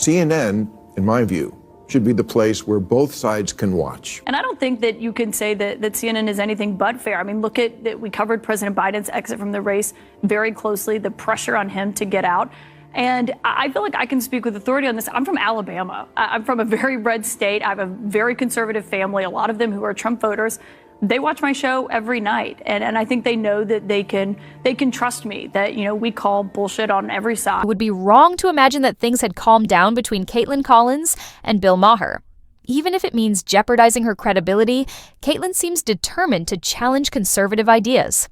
CNN, in my view, should be the place where both sides can watch. And I don't think that you can say that CNN is anything but fair. I mean, look at that. We covered President Biden's exit from the race very closely, the pressure on him to get out. And I feel like I can speak with authority on this. I'm from Alabama. I'm from a very red state. I have a very conservative family, a lot of them who are Trump voters. They watch my show every night. And I think they know that they can trust me, that, you know, we call bullshit on every side. It would be wrong to imagine that things had calmed down between KaitlanCollins and Bill Maher. Even if it means jeopardizing her credibility, Kaitlan seems determined to challenge conservative ideas.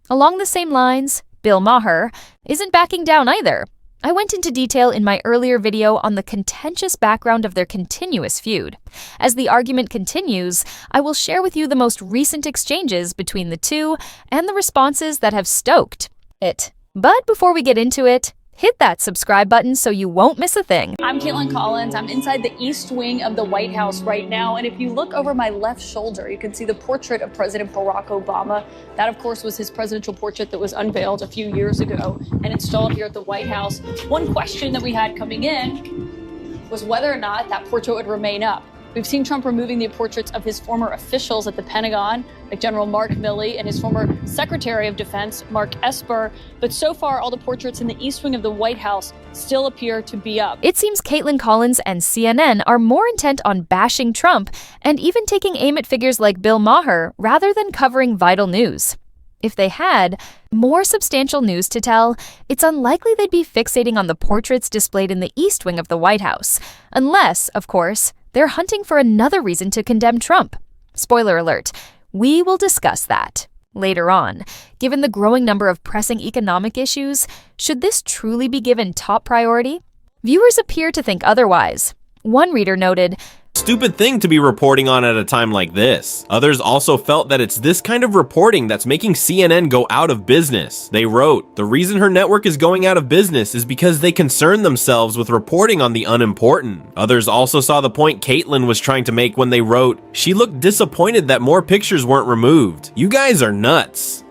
Along the same lines, Bill Maher isn't backing down either. I went into detail in my earlier video on the contentious background of their continuous feud. As the argument continues, I will share with you the most recent exchanges between the two and the responses that have stoked it. But before we get into it, hit that subscribe button so you won't miss a thing. I'm KaitlanCollins. I'm inside the East Wing of the White House right now. And if you look over my left shoulder, you can see the portrait of President Barack Obama. That, of course, was his presidential portrait that was unveiled a few years ago and installed here at the White House. One question that we had coming in was whether or not that portrait would remain up. We've seen Trump removing the portraits of his former officials at the Pentagon, like General Mark Milley and his former Secretary of Defense, Mark Esper. But so far, all the portraits in the East Wing of the White House still appear to be up. It seems KaitlanCollins and CNN are more intent on bashing Trump and even taking aim at figures like Bill Maher rather than covering vital news. If they had more substantial news to tell, it's unlikely they'd be fixating on the portraits displayed in the East Wing of the White House, unless, of course, they're hunting for another reason to condemn Trump. Spoiler alert, we will discuss that later on. Given the growing number of pressing economic issues, should this truly be given top priority? Viewers appear to think otherwise. One reader noted, "Stupid thing to be reporting on at a time like this." Others also felt that it's this kind of reporting that's making CNN go out of business. They wrote, "The reason her network is going out of business is because they concern themselves with reporting on the unimportant." Others also saw the point Kaitlan was trying to make when they wrote, "She looked disappointed that more pictures weren't removed. You guys are nuts."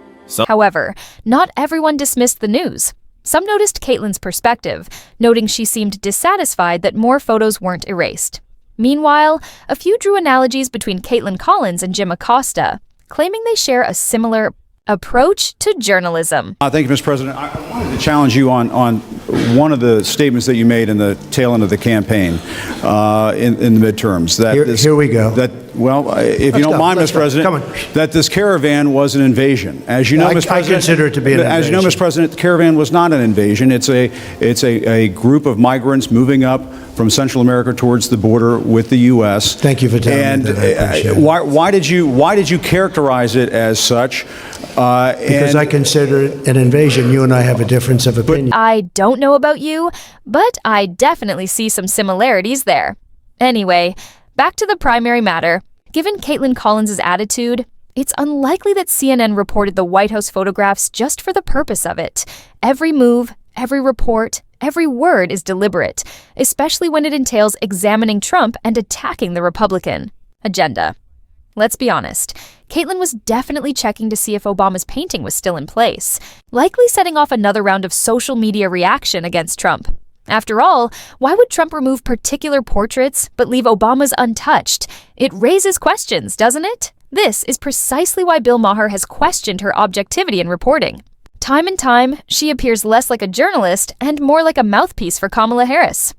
However, not everyone dismissed the news. Some noticed Kaitlan's perspective, noting she seemed dissatisfied that more photos weren't erased. Meanwhile, a few drew analogies between KaitlanCollins and Jim Acosta, claiming they share a similar approach to journalism. Thank you, Mr. President. I wanted to challenge you on one of the statements that you made in the tail end of the campaign in the midterms. That here we go. If you don't mind, Mr. President, that this caravan was an invasion. As you know, Mr. President, I consider it to be an invasion. As you know, Mr. President, the caravan was not an invasion. It's a group of migrants moving up from Central America towards the border with the U.S. Thank you for telling me that. I appreciate it. Why did you characterize it as such? Because I consider it an invasion. You and I have a difference of opinion. I don't know about you, but I definitely see some similarities there. Anyway, back to the primary matter. Given KaitlanCollins' attitude, it's unlikely that CNN reported the White House photographs just for the purpose of it. Every move, every report, every word is deliberate, especially when it entails examining Trump and attacking the Republican agenda. Let's be honest, Kaitlan was definitely checking to see if Obama's painting was still in place, likely setting off another round of social media reaction against Trump. After all, why would Trump remove particular portraits but leave Obama's untouched? It raises questions, doesn't it? This is precisely why Bill Maher has questioned her objectivity in reporting. Time and time, she appears less like a journalist and more like a mouthpiece for Kamala Harris.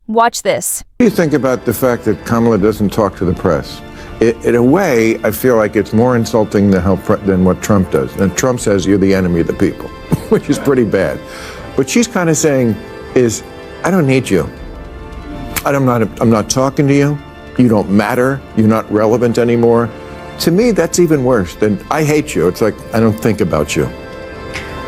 Watch this. What do you think about the fact that Kamala doesn't talk to the press? In a way, I feel like it's more insulting than what Trump does. And Trump says you're the enemy of the people, which is pretty bad. What she's kind of saying is, I don't need you. I'm not talking to you. You don't matter. You're not relevant anymore. To me, that's even worse than I hate you. It's like, I don't think about you.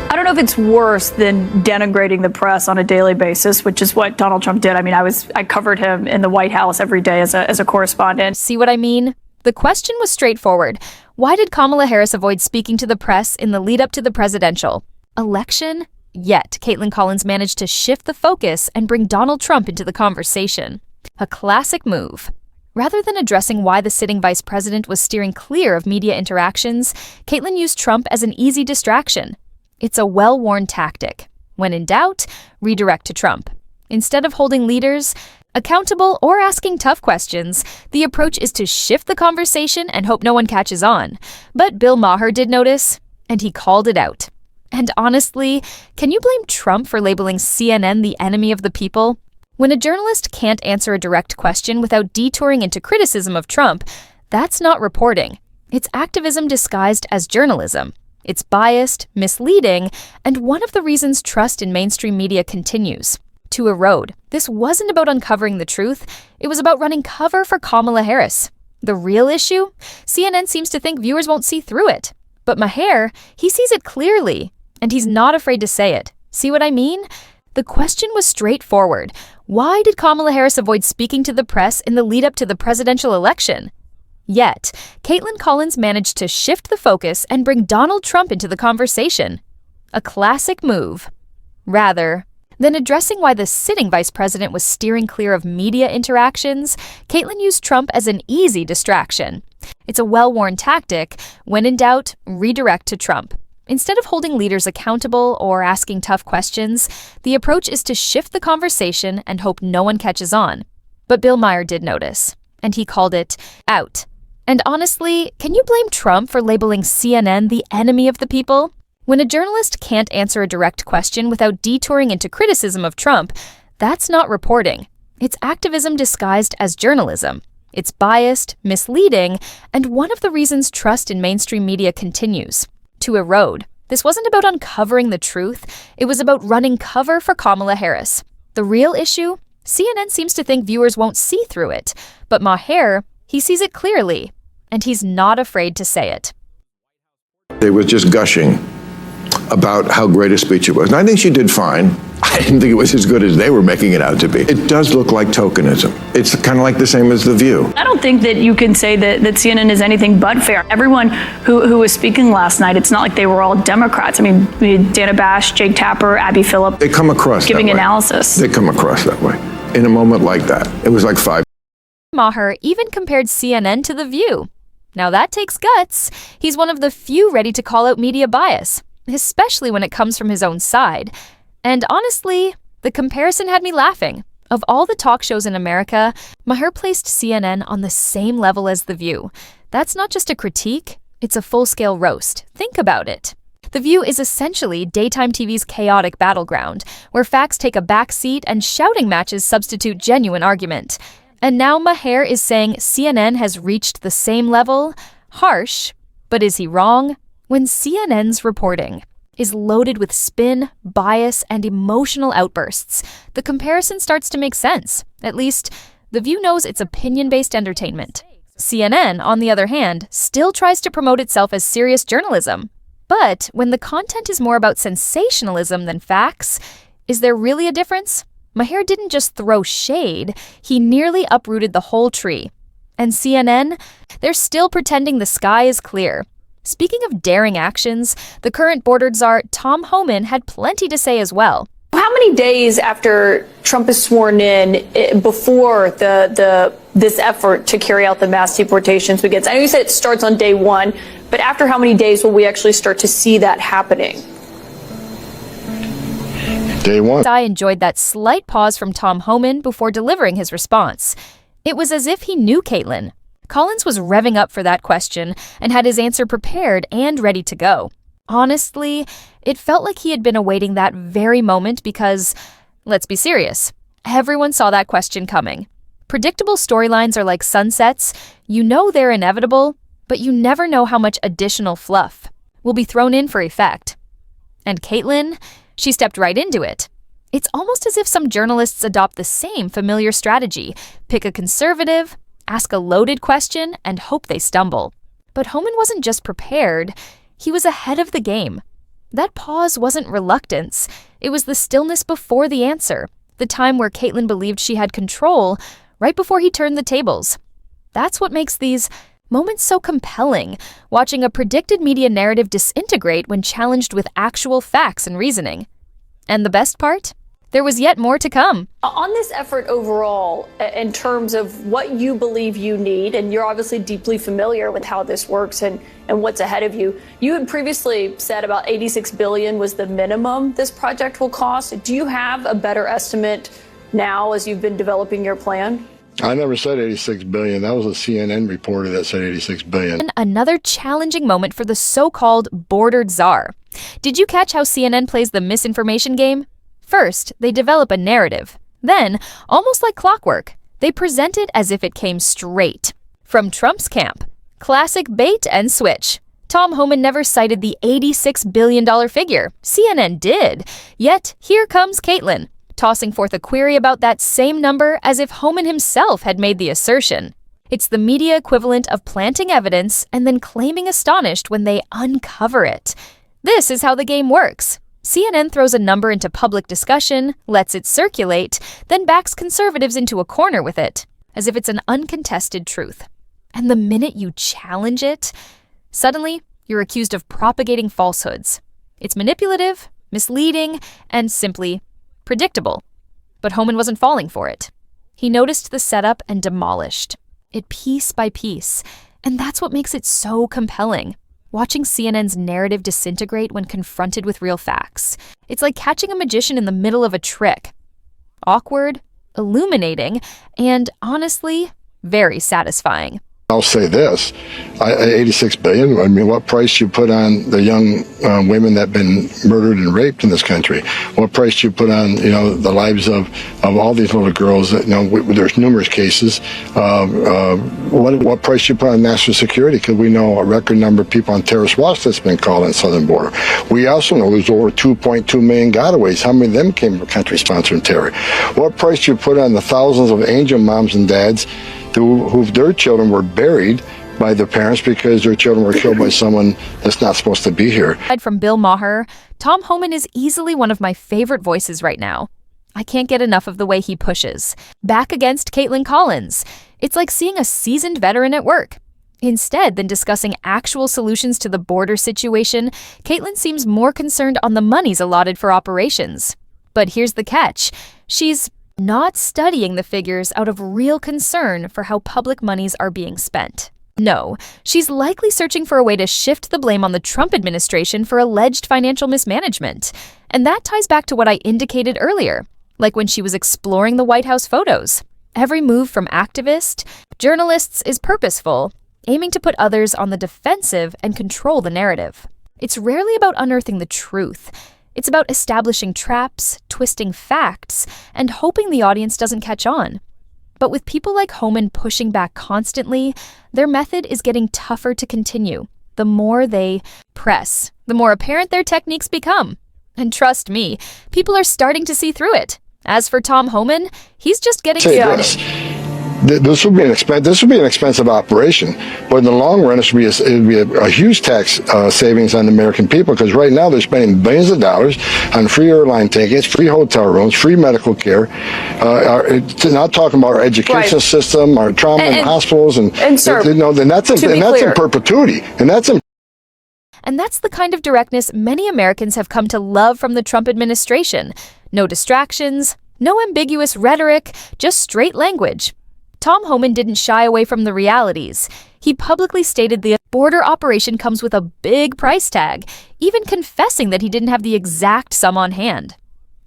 I don't know if it's worse than denigrating the press on a daily basis, which is what Donald Trump did. I mean, I covered him in the White House every day as a correspondent. See what I mean? The question was straightforward. Why did Kamala Harris avoid speaking to the press in the lead up to the presidential election? Yet, KaitlanCollins managed to shift the focus and bring Donald Trump into the conversation. A classic move. Rather than addressing why the sitting vice president was steering clear of media interactions, Kaitlan used Trump as an easy distraction. It's a well-worn tactic. When in doubt, redirect to Trump. Instead of holding leaders accountable or asking tough questions, the approach is to shift the conversation and hope no one catches on. But Bill Maher did notice, and he called it out. And honestly, can you blame Trump for labeling CNN the enemy of the people? When a journalist can't answer a direct question without detouring into criticism of Trump, that's not reporting. It's activism disguised as journalism. It's biased, misleading, and one of the reasons trust in mainstream media continues to erode. This wasn't about uncovering the truth. It was about running cover for Kamala Harris. The real issue? CNN seems to think viewers won't see through it. But Maher, he sees it clearly, and he's not afraid to say it. See what I mean? The question was straightforward. Why did Kamala Harris avoid speaking to the press in the lead-up to the presidential election? Yet, KaitlanCollins managed to shift the focus and bring Donald Trump into the conversation. A classic move. Rather than addressing why the sitting vice president was steering clear of media interactions, Kaitlan used Trump as an easy distraction. It's a well-worn tactic. When in doubt, redirect to Trump. Instead of holding leaders accountable or asking tough questions, the approach is to shift the conversation and hope no one catches on. But Bill Maher did notice, and he called it out. And honestly, can you blame Trump for labeling CNN the enemy of the people? When a journalist can't answer a direct question without detouring into criticism of Trump, that's not reporting. It's activism disguised as journalism. It's biased, misleading, and one of the reasons trust in mainstream media continues to erode. This wasn't about uncovering the truth. It was about running cover for Kamala Harris. The real issue? CNN seems to think viewers won't see through it. But Maher, he sees it clearly, and he's not afraid to say it. They were just gushing about how great a speech it was. And I think she did fine. I didn't think it was as good as they were making it out to be. It does look like tokenism. It's kind of like the same as The View. I don't think that you can say that CNN is anything but fair. Everyone who was speaking last night, it's not like they were all Democrats. I mean, we had Dana Bash, Jake Tapper, Abby Phillip. They come across giving that way. Analysis. They come across that way. In a moment like that, it was like 5. Maher even compared CNN to The View. Now that takes guts. He's one of the few ready to call out media bias, especially when it comes from his own side. And honestly, the comparison had me laughing. Of all the talk shows in America, Maher placed CNN on the same level as The View. That's not just a critique, it's a full-scale roast. Think about it. The View is essentially daytime TV's chaotic battleground, where facts take a back seat and shouting matches substitute genuine argument. And now Maher is saying CNN has reached the same level? Harsh, but is he wrong? When CNN's reporting is loaded with spin, bias, and emotional outbursts, the comparison starts to make sense. At least, The View knows it's opinion-based entertainment. CNN, on the other hand, still tries to promote itself as serious journalism. But when the content is more about sensationalism than facts, is there really a difference? Maher didn't just throw shade, he nearly uprooted the whole tree. And CNN, they're still pretending the sky is clear. Speaking of daring actions, the current bordered czar, Tom Homan, had plenty to say as well. How many days after Trump is sworn in before this effort to carry out the mass deportations begins? I know you said it starts on day one, but after how many days will we actually start to see that happening? Day one. I enjoyed that slight pause from Tom Homan before delivering his response. It was as if he knew Kaitlan. Collins was revving up for that question and had his answer prepared and ready to go. Honestly, it felt like he had been awaiting that very moment because, let's be serious, everyone saw that question coming. Predictable storylines are like sunsets. You know they're inevitable, but you never know how much additional fluff will be thrown in for effect. And Kaitlan, she stepped right into it. It's almost as if some journalists adopt the same familiar strategy. Pick a conservative, ask a loaded question, and hope they stumble. But Homan wasn't just prepared, he was ahead of the game. That pause wasn't reluctance, it was the stillness before the answer, the time where Kaitlan believed she had control right before he turned the tables. That's what makes these moments so compelling, watching a predicted media narrative disintegrate when challenged with actual facts and reasoning. And the best part? There was yet more to come. On this effort overall, in terms of what you believe you need, and you're obviously deeply familiar with how this works and what's ahead of you, you had previously said about $86 billion was the minimum this project will cost. Do you have a better estimate now as you've been developing your plan? I never said 86 billion. That was a CNN reporter that said 86 billion. Another challenging moment for the so-called bordered czar. Did you catch how CNN plays the misinformation game? First, they develop a narrative. Then, almost like clockwork, they present it as if it came straight from Trump's camp. Classic bait and switch. Tom Homan never cited the $86 billion figure. CNN did. Yet, here comes Kaitlan, tossing forth a query about that same number as if Homan himself had made the assertion. It's the media equivalent of planting evidence and then claiming astonished when they uncover it. This is how the game works. CNN throws a number into public discussion, lets it circulate, then backs conservatives into a corner with it, as if it's an uncontested truth. And the minute you challenge it, suddenly you're accused of propagating falsehoods. It's manipulative, misleading, and simply predictable. But Homan wasn't falling for it. He noticed the setup and demolished it piece by piece. And that's what makes it so compelling. Watching CNN's narrative disintegrate when confronted with real facts. It's like catching a magician in the middle of a trick. Awkward, illuminating, and honestly, very satisfying. I'll say this, 86 billion, I mean, what price you put on the young women that have been murdered and raped in this country? What price you put on, the lives of all these little girls that, there's numerous cases. What price you put on national security? Because we know a record number of people on terrorist watch that's been called on the southern border. We also know there's over 2.2 million gotaways. How many of them came from countries sponsoring terror? What price you put on the thousands of angel moms and dads who their children were buried by their parents because their children were killed by someone that's not supposed to be here. Aside from Bill Maher, Tom Homan is easily one of my favorite voices right now. I can't get enough of the way he pushes. Back against KaitlanCollins. It's like seeing a seasoned veteran at work. Instead than discussing actual solutions to the border situation, Kaitlan seems more concerned on the monies allotted for operations. But here's the catch. She's not studying the figures out of real concern for how public monies are being spent. No, she's likely searching for a way to shift the blame on the Trump administration for alleged financial mismanagement. And that ties back to what I indicated earlier, like when she was exploring the White House photos. Every move from activists, journalists is purposeful, aiming to put others on the defensive and control the narrative. It's rarely about unearthing the truth. It's about establishing traps, twisting facts, and hoping the audience doesn't catch on. But with people like Homan pushing back constantly, their method is getting tougher to continue. The more they press, the more apparent their techniques become. And trust me, people are starting to see through it. As for Tom Homan, he's just getting started. This would be an expensive operation, but in the long run, it would be a huge tax savings on the American people, because right now they're spending billions of dollars on free airline tickets, free hotel rooms, free medical care. Not talking about our education system, our trauma and hospitals, and sir, that's in perpetuity, and that's in. And that's the kind of directness many Americans have come to love from the Trump administration. No distractions, no ambiguous rhetoric, just straight language. Tom Homan didn't shy away from the realities. He publicly stated the border operation comes with a big price tag, even confessing that he didn't have the exact sum on hand.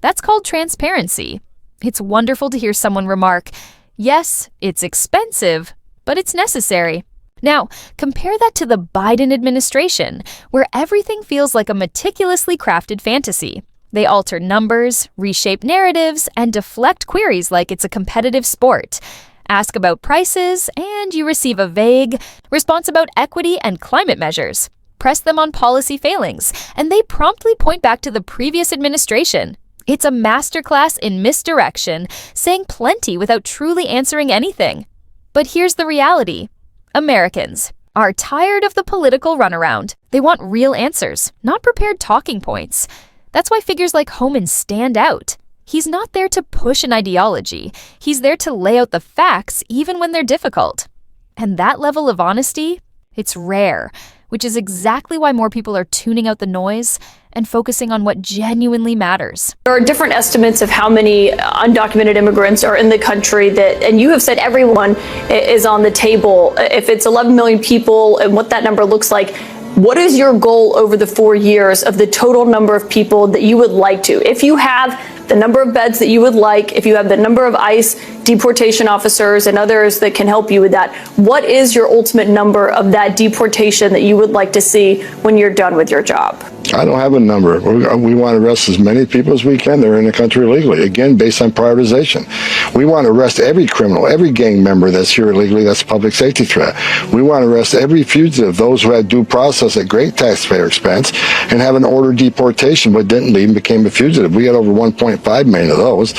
That's called transparency. It's wonderful to hear someone remark, yes, it's expensive, but it's necessary. Now, compare that to the Biden administration, where everything feels like a meticulously crafted fantasy. They alter numbers, reshape narratives, and deflect queries like it's a competitive sport. Ask about prices, and you receive a vague response about equity and climate measures. Press them on policy failings, and they promptly point back to the previous administration. It's a masterclass in misdirection, saying plenty without truly answering anything. But here's the reality. Americans are tired of the political runaround. They want real answers, not prepared talking points. That's why figures like Homan stand out. He's not there to push an ideology. He's there to lay out the facts even when they're difficult. And that level of honesty, it's rare, which is exactly why more people are tuning out the noise and focusing on what genuinely matters. There are different estimates of how many undocumented immigrants are in the country and you have said everyone is on the table. If it's 11 million people and what that number looks like, what is your goal over the 4 years of the total number of people that you would like to? If you have the number of beds that you would like, if you have the number of ICE deportation officers and others that can help you with that, what is your ultimate number of that deportation that you would like to see when you're done with your job? I don't have a number. We want to arrest as many people as we can that are in the country illegally, again, based on prioritization. We want to arrest every criminal, every gang member that's here illegally, that's a public safety threat. We want to arrest every fugitive, those who had due process at great taxpayer expense and have an ordered deportation but didn't leave and became a fugitive. We had over 1.5 million of those.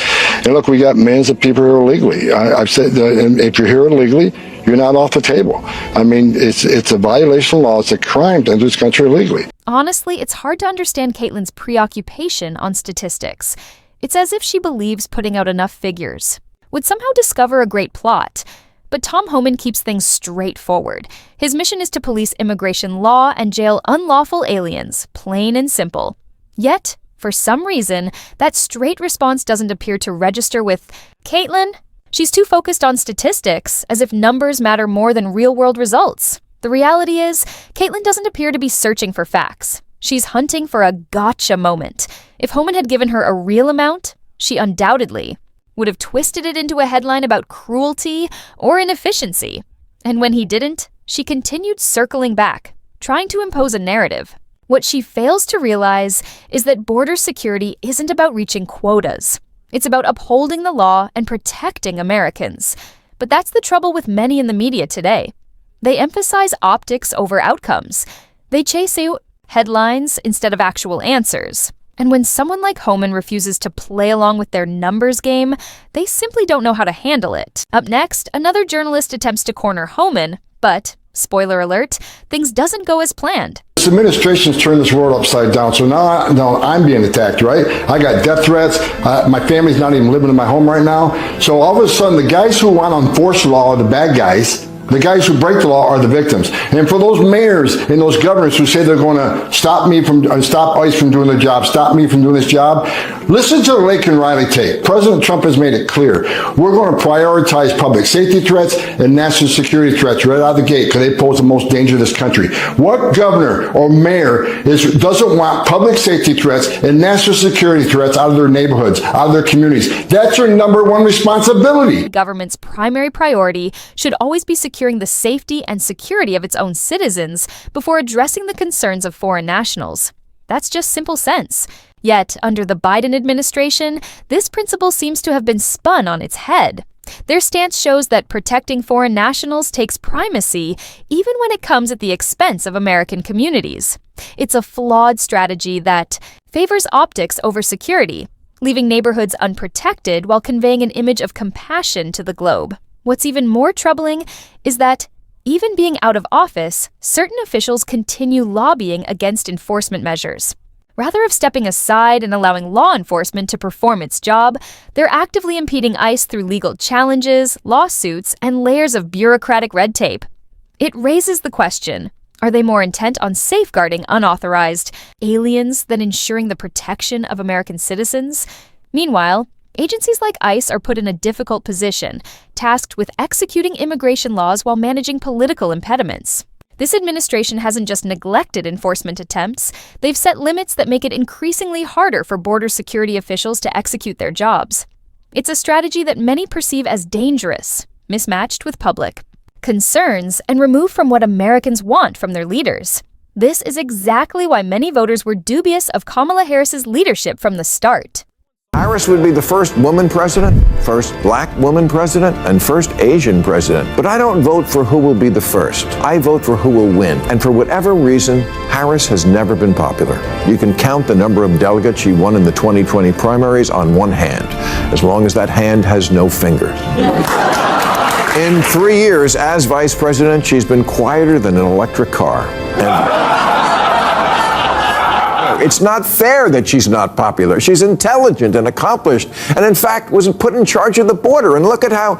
And look, we got millions of people here illegally. I've said if you're here illegally, you're not off the table. I mean, it's a violation of law. It's a crime to enter this country illegally. Honestly, it's hard to understand Kaitlan's preoccupation on statistics. It's as if she believes putting out enough figures would somehow discover a great plot. But Tom Homan keeps things straightforward. His mission is to police immigration law and jail unlawful aliens, plain and simple. Yet, for some reason, that straight response doesn't appear to register with Kaitlan. She's too focused on statistics, as if numbers matter more than real-world results. The reality is, Kaitlan doesn't appear to be searching for facts. She's hunting for a gotcha moment. If Homan had given her a real amount, she undoubtedly would have twisted it into a headline about cruelty or inefficiency. And when he didn't, she continued circling back, trying to impose a narrative. What she fails to realize is that border security isn't about reaching quotas. It's about upholding the law and protecting Americans. But that's the trouble with many in the media today. They emphasize optics over outcomes. They chase out headlines instead of actual answers. And when someone like Homan refuses to play along with their numbers game, they simply don't know how to handle it. Up next, another journalist attempts to corner Homan, but, spoiler alert, things doesn't go as planned. This administration's turned this world upside down, so now I'm being attacked, right? I got death threats. My family's not even living in my home right now. So all of a sudden, the guys who want to enforce the law are the bad guys. The guys who break the law are the victims. And for those mayors and those governors who say they're going to stop ICE from doing their job, stop me from doing this job, listen to the Lake and Riley tape. President Trump has made it clear. We're going to prioritize public safety threats and national security threats right out of the gate because they pose the most danger to this country. What governor or mayor doesn't want public safety threats and national security threats out of their neighborhoods, out of their communities? That's your number one responsibility. The government's primary priority should always be securing the safety and security of its own citizens before addressing the concerns of foreign nationals. That's just simple sense. Yet, under the Biden administration, this principle seems to have been spun on its head. Their stance shows that protecting foreign nationals takes primacy even when it comes at the expense of American communities. It's a flawed strategy that favors optics over security, leaving neighborhoods unprotected while conveying an image of compassion to the globe. What's even more troubling is that, even being out of office, certain officials continue lobbying against enforcement measures. Rather than stepping aside and allowing law enforcement to perform its job, they're actively impeding ICE through legal challenges, lawsuits, and layers of bureaucratic red tape. It raises the question, are they more intent on safeguarding unauthorized aliens than ensuring the protection of American citizens? Meanwhile, agencies like ICE are put in a difficult position, tasked with executing immigration laws while managing political impediments. This administration hasn't just neglected enforcement attempts, they've set limits that make it increasingly harder for border security officials to execute their jobs. It's a strategy that many perceive as dangerous, mismatched with public concerns, and removed from what Americans want from their leaders. This is exactly why many voters were dubious of Kamala Harris's leadership from the start. Harris would be the first woman president, first black woman president, and first Asian president. But I don't vote for who will be the first. I vote for who will win. And for whatever reason, Harris has never been popular. You can count the number of delegates she won in the 2020 primaries on one hand, as long as that hand has no fingers. In 3 years as vice president, she's been quieter than an electric car. It's not fair that she's not popular. She's intelligent and accomplished, and in fact was put in charge of the border. And look at how...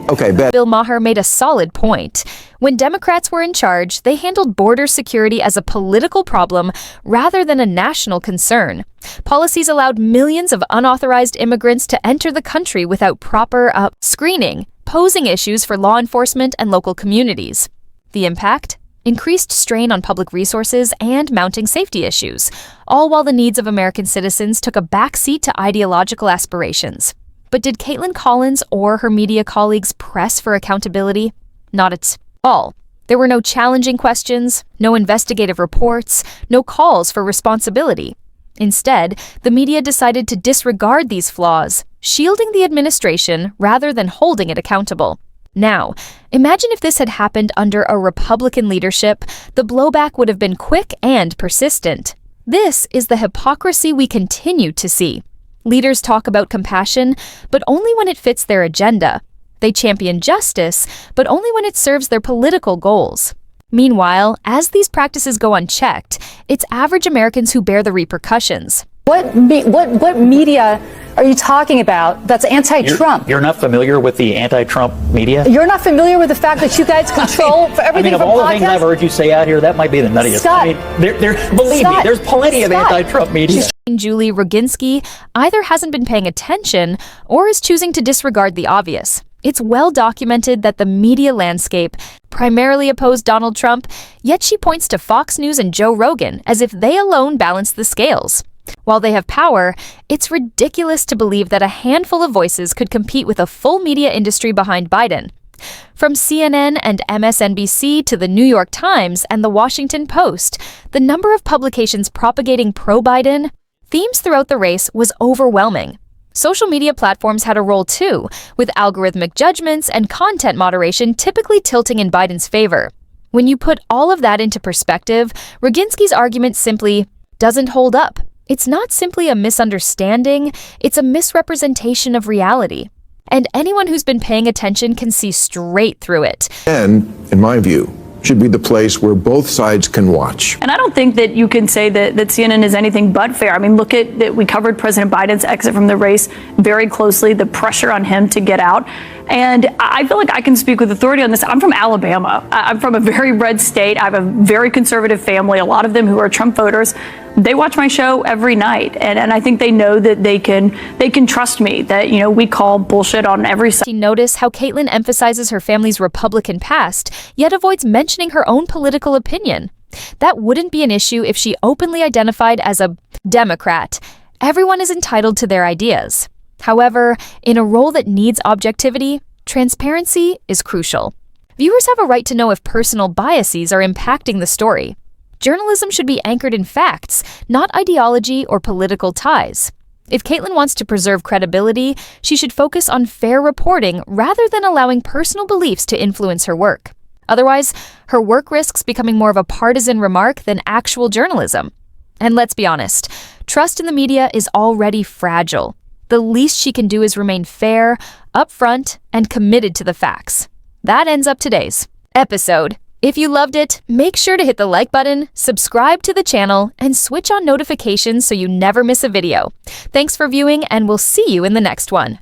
Okay, Bill Maher made a solid point. When Democrats were in charge, they handled border security as a political problem rather than a national concern. Policies allowed millions of unauthorized immigrants to enter the country without proper screening, posing issues for law enforcement and local communities. The impact? increased strain on public resources, and mounting safety issues, all while the needs of American citizens took a backseat to ideological aspirations. But did KaitlanCollins or her media colleagues press for accountability? Not at all. There were no challenging questions, no investigative reports, no calls for responsibility. Instead, the media decided to disregard these flaws, shielding the administration rather than holding it accountable. Now, imagine if this had happened under a Republican leadership, the blowback would have been quick and persistent. This is the hypocrisy we continue to see. Leaders talk about compassion, but only when it fits their agenda. They champion justice, but only when it serves their political goals. Meanwhile, as these practices go unchecked, it's average Americans who bear the repercussions. What media are you talking about that's anti-Trump? You're not familiar with the anti-Trump media? You're not familiar with the fact that you guys control for everything of from all podcasts? the things I've heard you say out here, that might be the nuttiest. Scott, believe me, there's plenty of anti-Trump media. Julie Roginski either hasn't been paying attention or is choosing to disregard the obvious. It's well documented that the media landscape primarily opposed Donald Trump, yet she points to Fox News and Joe Rogan as if they alone balance the scales. While they have power, it's ridiculous to believe that a handful of voices could compete with a full media industry behind Biden. From CNN and MSNBC to the New York Times and the Washington Post, the number of publications propagating pro-Biden themes throughout the race was overwhelming. Social media platforms had a role too, with algorithmic judgments and content moderation typically tilting in Biden's favor. When you put all of that into perspective, Roginski's argument simply doesn't hold up. It's not simply a misunderstanding, it's a misrepresentation of reality. And anyone who's been paying attention can see straight through it. And, in my view, should be the place where both sides can watch. And I don't think that you can say that CNN is anything but fair. I mean, look at that. We covered President Biden's exit from the race very closely, the pressure on him to get out. And I feel like I can speak with authority on this. I'm from Alabama. I'm from a very red state. I have a very conservative family, a lot of them who are Trump voters. They watch my show every night. And I think they know that they can trust me, that, you know, we call bullshit on every side. Notice how Kaitlan emphasizes her family's Republican past, yet avoids mentioning her own political opinion. That wouldn't be an issue if she openly identified as a Democrat. Everyone is entitled to their ideas. However, in a role that needs objectivity, transparency is crucial. Viewers have a right to know if personal biases are impacting the story. Journalism should be anchored in facts, not ideology or political ties. If Kaitlan wants to preserve credibility, she should focus on fair reporting rather than allowing personal beliefs to influence her work. Otherwise, her work risks becoming more of a partisan remark than actual journalism. And let's be honest, trust in the media is already fragile. The least she can do is remain fair, upfront, and committed to the facts. That ends up today's episode. If you loved it, make sure to hit the like button, subscribe to the channel, and switch on notifications so you never miss a video. Thanks for viewing, and we'll see you in the next one.